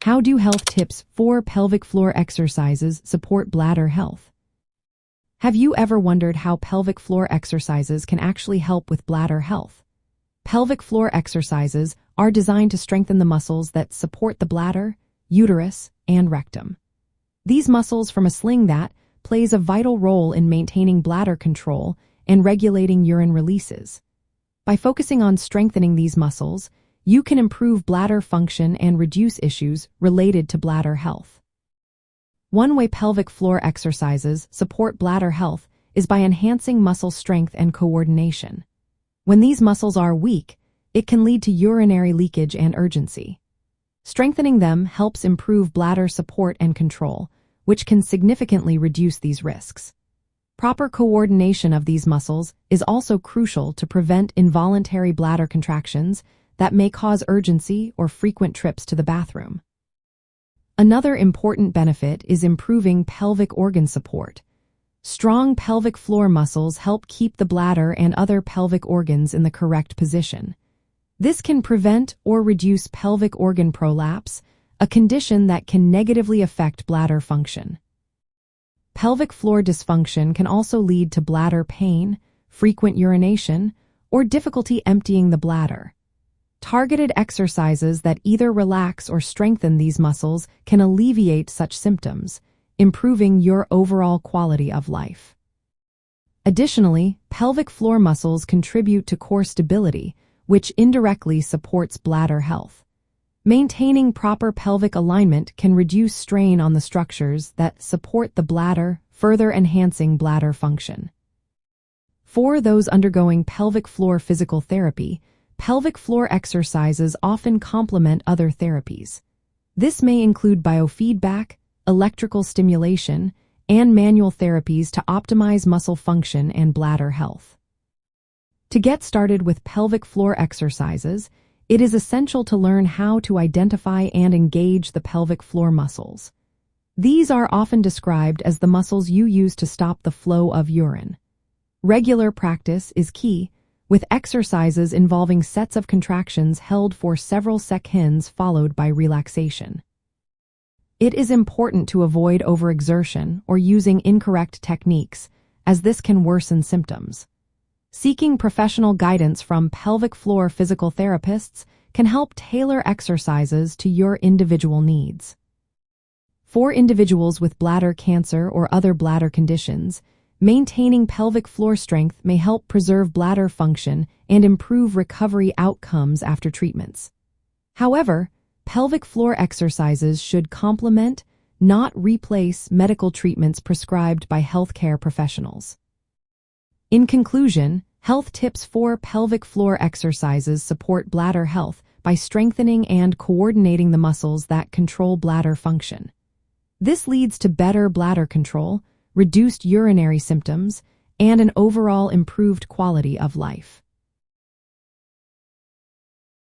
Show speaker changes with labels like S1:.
S1: How do health tips 4 pelvic floor exercises support bladder health? Have you ever wondered how pelvic floor exercises can actually help with bladder health? Pelvic floor exercises are designed to strengthen the muscles that support the bladder, uterus, and rectum. These muscles form a sling that plays a vital role in maintaining bladder control and regulating urine releases. By focusing on strengthening these muscles, you can improve bladder function and reduce issues related to bladder health. One way pelvic floor exercises support bladder health is by enhancing muscle strength and coordination. When these muscles are weak, it can lead to urinary leakage and urgency. Strengthening them helps improve bladder support and control, which can significantly reduce these risks. Proper coordination of these muscles is also crucial to prevent involuntary bladder contractions that may cause urgency or frequent trips to the bathroom. Another important benefit is improving pelvic organ support. Strong pelvic floor muscles help keep the bladder and other pelvic organs in the correct position. This can prevent or reduce pelvic organ prolapse, a condition that can negatively affect bladder function. Pelvic floor dysfunction can also lead to bladder pain, frequent urination, or difficulty emptying the bladder. Targeted exercises that either relax or strengthen these muscles can alleviate such symptoms, improving your overall quality of life. Additionally, pelvic floor muscles contribute to core stability, which indirectly supports bladder health. Maintaining proper pelvic alignment can reduce strain on the structures that support the bladder, further enhancing bladder function. For those undergoing pelvic floor physical therapy, pelvic floor exercises often complement other therapies. This may include biofeedback, electrical stimulation, and manual therapies to optimize muscle function and bladder health. To get started with pelvic floor exercises, it is essential to learn how to identify and engage the pelvic floor muscles. These are often described as the muscles you use to stop the flow of urine. Regular practice is key, with exercises involving sets of contractions held for several seconds followed by relaxation. It is important to avoid overexertion or using incorrect techniques, as this can worsen symptoms. Seeking professional guidance from pelvic floor physical therapists can help tailor exercises to your individual needs. For individuals with bladder cancer or other bladder conditions, maintaining pelvic floor strength may help preserve bladder function and improve recovery outcomes after treatments. However, pelvic floor exercises should complement, not replace, medical treatments prescribed by healthcare professionals. In conclusion, health tips for pelvic floor exercises support bladder health by strengthening and coordinating the muscles that control bladder function. This leads to better bladder control, reduced urinary symptoms, and an overall improved quality of life.